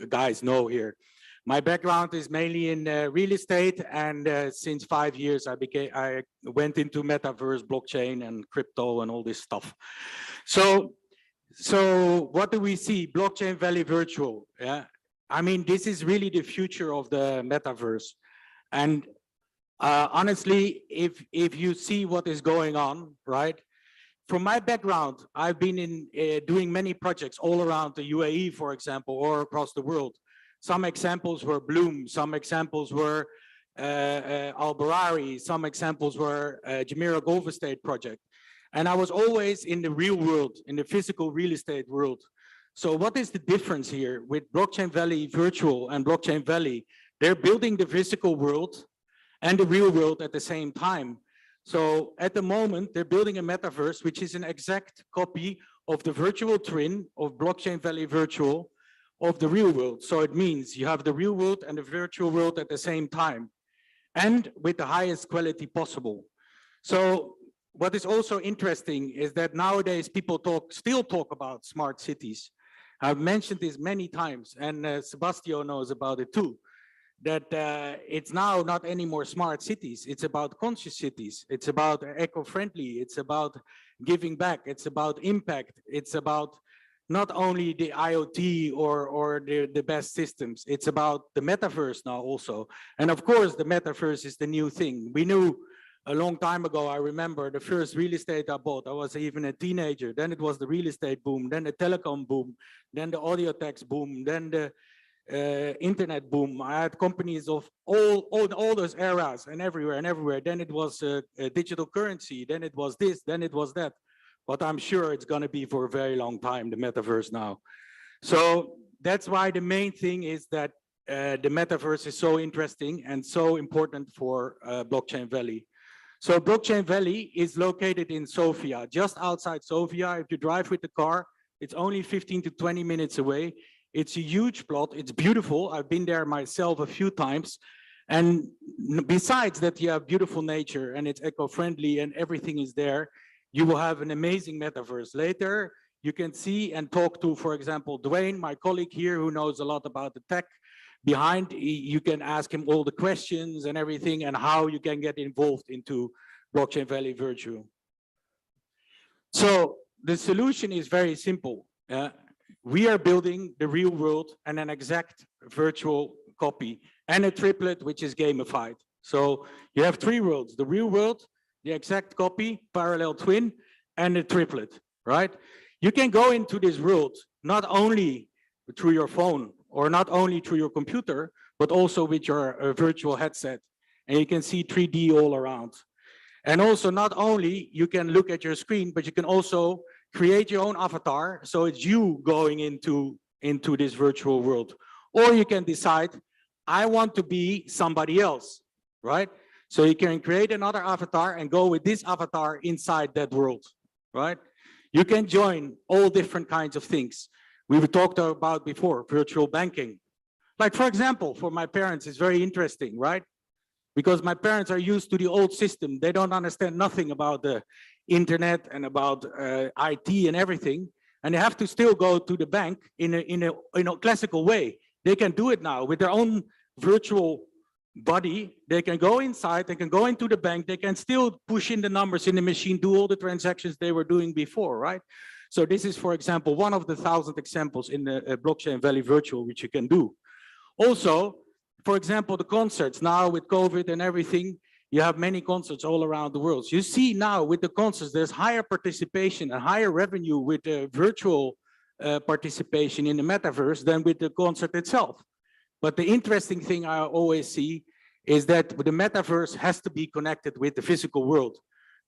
guys know here. My background is mainly in real estate, and since 5 years I went into metaverse, blockchain, and crypto, and all this stuff. So what do we see? Blockchain Valley Virtual. Yeah, I mean, this is really the future of the metaverse. And honestly, if you see what is going on, right? From my background, I've been in doing many projects all around the UAE, for example, or across the world. Some examples were Bloom, some examples were Al Barari, some examples were Jumeirah Golf Estate project. And I was always in the real world, in the physical real estate world. So what is the difference here with Blockchain Valley Virtual and Blockchain Valley? They're building the physical world and the real world at the same time. So at the moment, they're building a metaverse, which is an exact copy of the virtual twin of Blockchain Valley Virtual of the real world. So it means you have the real world and the virtual world at the same time, and with the highest quality possible. So what is also interesting is that nowadays people still talk about smart cities. I've mentioned this many times, and Sebastian knows about it too. That it's now not any more smart cities, it's about conscious cities, it's about eco-friendly, it's about giving back, it's about impact, it's about not only the IoT or the best systems, it's about the metaverse now also. And of course, the metaverse is the new thing. We knew a long time ago, I remember the first real estate I bought, I was even a teenager, then it was the real estate boom, then the telecom boom, then the audio text boom, then the internet boom. I had companies of all those eras and everywhere. Then it was a digital currency. Then it was this. Then it was that. But I'm sure it's going to be for a very long time, the metaverse now. So that's why the main thing is that the metaverse is so interesting and so important for Blockchain Valley. So Blockchain Valley is located in Sofia, just outside Sofia. If you drive with the car, it's only 15 to 20 minutes away. It's a huge plot. It's beautiful. I've been there myself a few times. And besides that, you have beautiful nature and it's eco-friendly and everything is there. You will have an amazing metaverse. Later, you can see and talk to, for example, Dwayne, my colleague here, who knows a lot about the tech behind. You can ask him all the questions and everything and how you can get involved into Blockchain Valley Virtual. So the solution is very simple. We are building the real world and an exact virtual copy and a triplet which is gamified. So you have three worlds: the real world, the exact copy, parallel twin, and the triplet, right? You can go into this world not only through your phone or not only through your computer, but also with your virtual headset. And you can see 3D all around. And also not only you can look at your screen, but you can also create your own avatar, so it's you going into this virtual world. Or you can decide, I want to be somebody else, right? So you can create another avatar and go with this avatar inside that world, right? You can join all different kinds of things. We've talked about before, virtual banking. Like, for example, for my parents, it's very interesting, right? Because my parents are used to the old system. They don't understand nothing about the internet and about IT and everything. And they have to still go to the bank in a classical way. They can do it now with their own virtual body. They can go inside, they can go into the bank, they can still push in the numbers in the machine, do all the transactions they were doing before, right? So this is, for example, one of the 1,000 examples in the Blockchain Valley Virtual, which you can do. Also, for example, the concerts now with COVID and everything, you have many concerts all around the world. So you see now with the concerts, there's higher participation and higher revenue with the virtual participation in the metaverse than with the concert itself. But the interesting thing I always see is that the metaverse has to be connected with the physical world,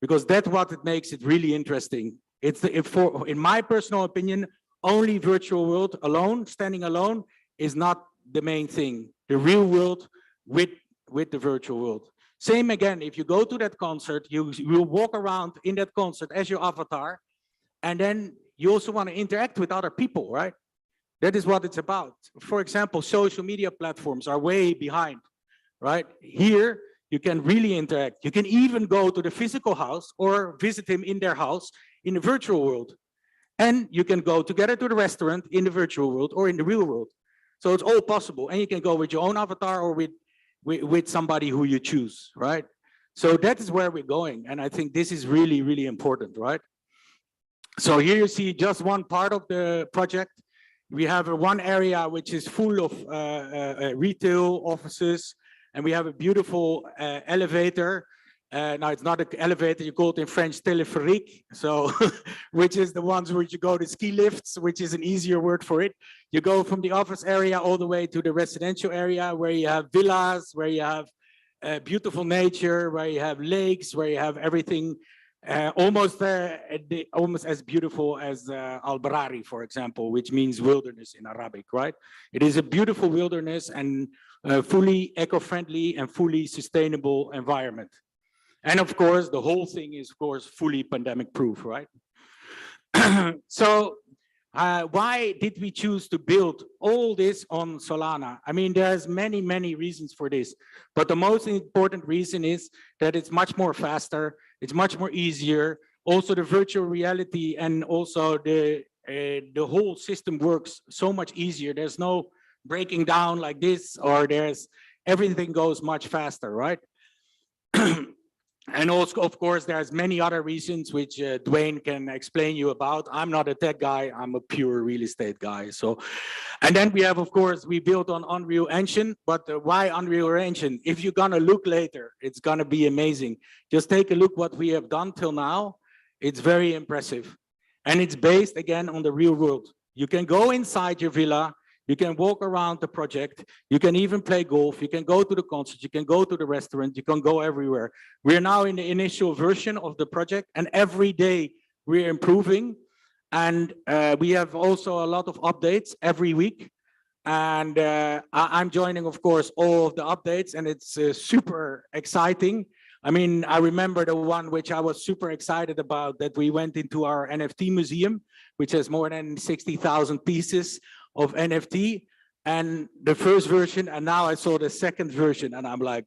because that's what it makes it really interesting. It's in my personal opinion, only virtual world alone, standing alone, is not the main thing. The real world with the virtual world. Same again, if you go to that concert, you will walk around in that concert as your avatar, and then you also want to interact with other people, right? That is what it's about. For example, social media platforms are way behind, right? Here, you can really interact. You can even go to the physical house or visit him in their house in the virtual world. And you can go together to the restaurant in the virtual world or in the real world. So it's all possible. And you can go with your own avatar or with somebody who you choose, right? So that is where we're going. And I think this is really, really important, right? So here you see just one part of the project. We have one area which is full of retail offices, and we have a beautiful elevator. Now it's not an elevator, you call it in French téléphérique, so which is the ones where you go to ski lifts, which is an easier word for it. You go from the office area all the way to the residential area where you have villas, where you have beautiful nature, where you have lakes, where you have everything almost as beautiful as Al-Barari, for example, which means wilderness in Arabic, right? It is a beautiful wilderness and fully eco-friendly and fully sustainable environment. And of course, the whole thing is, of course, fully pandemic proof, right? So why did we choose to build all this on Solana? I mean, there's many, many reasons for this, but the most important reason is that it's much more faster, it's much more easier. Also, the virtual reality and also the whole system works so much easier. There's no breaking down like this, or everything goes much faster, right? And also, of course, there's many other reasons which Dwayne can explain you about. I'm not a tech guy, I'm a pure real estate guy. So, and then we have, of course, we built on Unreal Engine, but why Unreal Engine? If you're gonna look later, it's gonna be amazing. Just take a look what we have done till now. It's very impressive. And it's based again on the real world. You can go inside your villa, you can walk around the project, you can even play golf, you can go to the concert, you can go to the restaurant, you can go everywhere. We're now in the initial version of the project, and every day we're improving. And we have also a lot of updates every week. And I'm joining, of course, all of the updates, and it's super exciting. I mean, I remember the one which I was super excited about, that we went into our NFT museum, which has more than 60,000 pieces of NFT, and the first version, and now I saw the second version, and I'm like,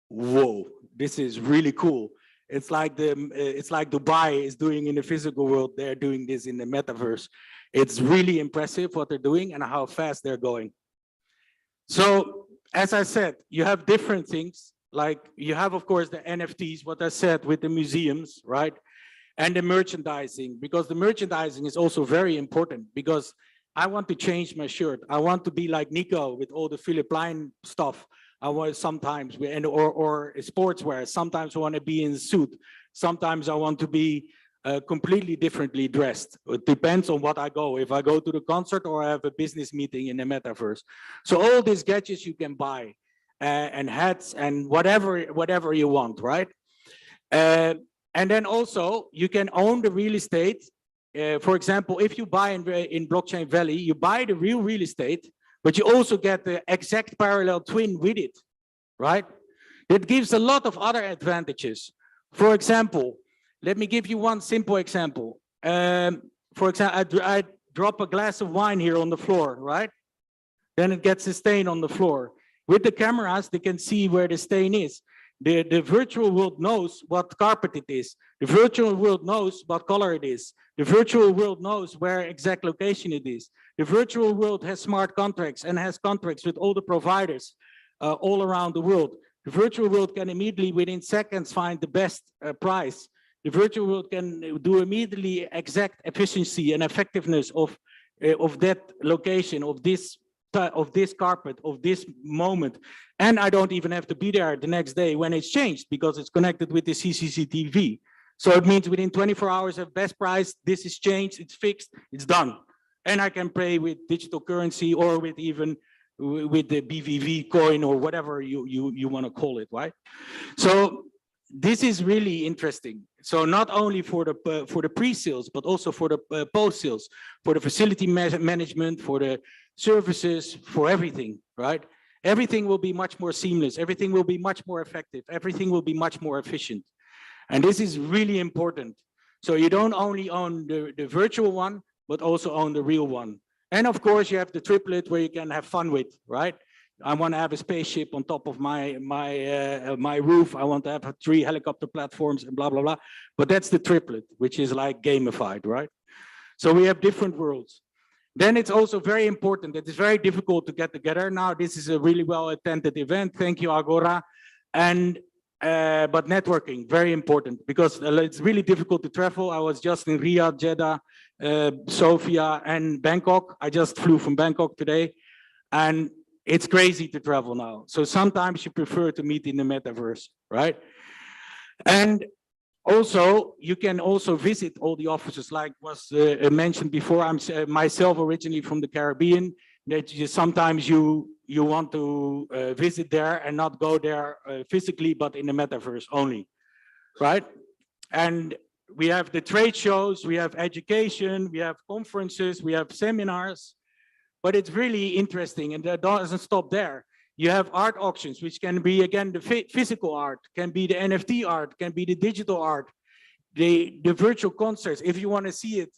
whoa, this is really cool. It's like Dubai is doing in the physical world, they're doing this in the metaverse. It's really impressive what they're doing and how fast they're going. So, as I said, you have different things, like you have, of course, the NFTs, what I said with the museums, right? And the merchandising, because the merchandising is also very important, because I want to change my shirt. I want to be like Niko with all the Philippine stuff. I want sometimes, or sportswear. Sometimes I want to be in a suit. Sometimes I want to be completely differently dressed. It depends on what I go. If I go to the concert or I have a business meeting in the metaverse. So all these gadgets you can buy, and hats and whatever you want, right? And then also you can own the real estate. For example, if you buy in Blockchain Valley, you buy the real estate, but you also get the exact parallel twin with it, right? It gives a lot of other advantages. For example, let me give you one simple example. For example, I drop a glass of wine here on the floor, right? Then it gets a stain on the floor. With the cameras, they can see where the stain is. The virtual world knows what carpet it is. The virtual world knows what color it is. The virtual world knows where exact location it is. The virtual world has smart contracts and has contracts with all the providers all around the world. The virtual world can immediately, within seconds, find the best price. The virtual world can do immediately exact efficiency and effectiveness of that location, of this carpet, of this moment. And I don't even have to be there the next day when it's changed, because it's connected with the CCTV. So it means within 24 hours of best price, this is changed, it's fixed, it's done. And I can pay with digital currency or with even with the BVV coin or whatever you want to call it, right? So this is really interesting. So not only for the pre-sales, but also for the post-sales, for the facility management, for the services, for everything, right? Everything will be much more seamless. Everything will be much more effective. Everything will be much more efficient. And this is really important. So you don't only own the virtual one, but also own the real one. And of course, you have the triplet where you can have fun with, right? I want to have a spaceship on top of my roof. I want to have 3 helicopter platforms and blah, blah, blah. But that's the triplet, which is like gamified, right? So we have different worlds. Then it's also very important that it's very difficult to get together. Now, this is a really well-attended event. Thank you, Agora. And but networking, very important, because it's really difficult to travel. I was just in Riyadh, Jeddah, Sofia, and Bangkok. I just flew from Bangkok today. And it's crazy to travel now. So sometimes you prefer to meet in the metaverse, right? And also, you can also visit all the offices, like was mentioned before. I'm myself originally from the Caribbean. That sometimes you want to visit there and not go there physically, but in the metaverse only, right? And we have the trade shows, we have education, we have conferences, we have seminars, but it's really interesting, and that doesn't stop there. You have art auctions, which can be, again, the physical art, can be the NFT art, can be the digital art, the virtual concerts. If you want to see it,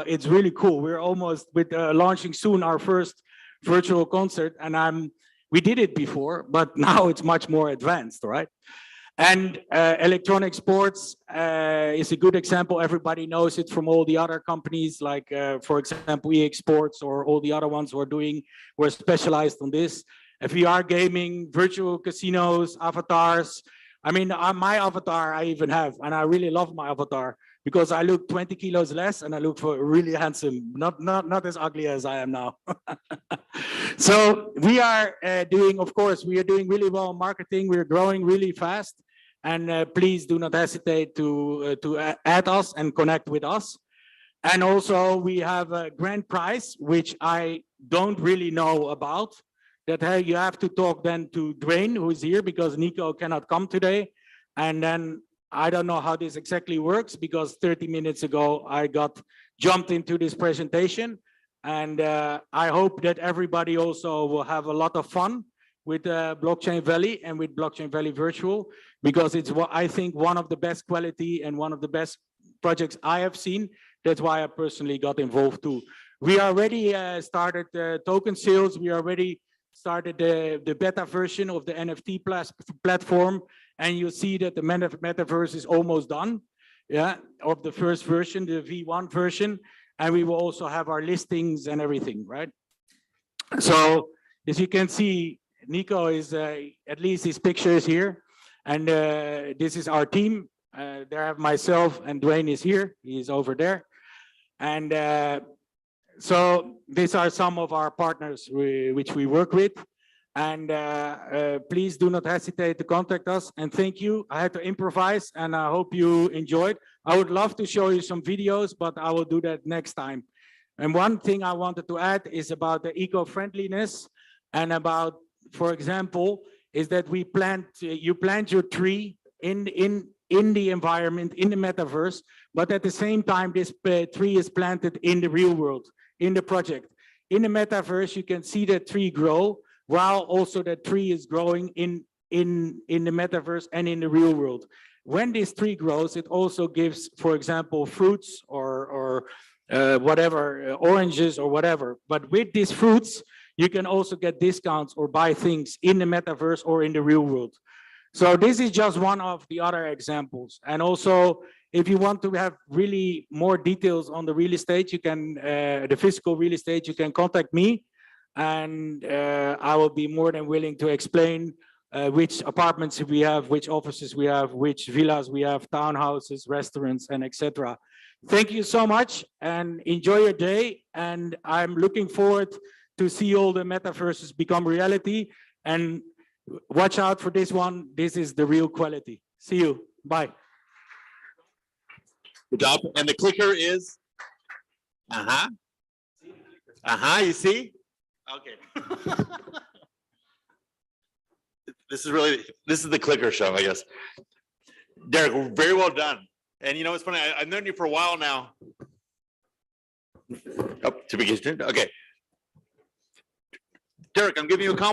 it's really cool. We're almost launching soon our first virtual concert, and we did it before, but now it's much more advanced, right? And electronic sports is a good example. Everybody knows it from all the other companies, like, for example, EA Sports or all the other ones who are specialized on this. VR gaming, virtual casinos, avatars. I mean, my avatar I even have, and I really love my avatar because I look 20 kilos less and I look for really handsome, not as ugly as I am now. So we are doing, of course, we are doing really well in marketing. We're growing really fast. And please do not hesitate to add us and connect with us. And also we have a grand prize, which I don't really know about. That you have to talk then to Dwayne, who is here, because Niko cannot come today. And then I don't know how this exactly works, because 30 minutes ago I got jumped into this presentation. And I hope that everybody also will have a lot of fun with Blockchain Valley and with Blockchain Valley Virtual, because it's what I think one of the best quality and one of the best projects I have seen. That's why I personally got involved too. We already started token sales. We already started the beta version of the NFT platform, and you see that the Metaverse is almost done, yeah, of the first version, the V1 version, and we will also have our listings and everything, right? So as you can see, Niko is, at least his picture is here, and this is our team. There I have myself, and Dwayne is here, he's over there. And so these are some of our partners which we work with. And please do not hesitate to contact us. And thank you. I had to improvise, and I hope you enjoyed. I would love to show you some videos, but I will do that next time. And one thing I wanted to add is about the eco-friendliness, and about, for example, is that you plant your tree in the environment, in the metaverse, but at the same time, this tree is planted in the real world, in the project. In the metaverse, you can see that tree grow, while also that tree is growing in the metaverse and in the real world. When this tree grows, it also gives, for example, fruits or whatever, oranges or whatever. But with these fruits, you can also get discounts or buy things in the metaverse or in the real world. So this is just one of the other examples. And also, if you want to have really more details on the real estate, you can, the physical real estate, you can contact me, and I will be more than willing to explain which apartments we have, which offices we have, which villas we have, townhouses, restaurants, and etc. Thank you so much, and enjoy your day. And I'm looking forward to see all the metaverses become reality. And watch out for this one. This is the real quality. See you. Bye. Good job. And the clicker is, you see? Okay. This is the clicker show, I guess. Derek, very well done. And you know, it's funny, I've known you for a while now. Oh, to begin, okay. Derek, I'm giving you a compliment.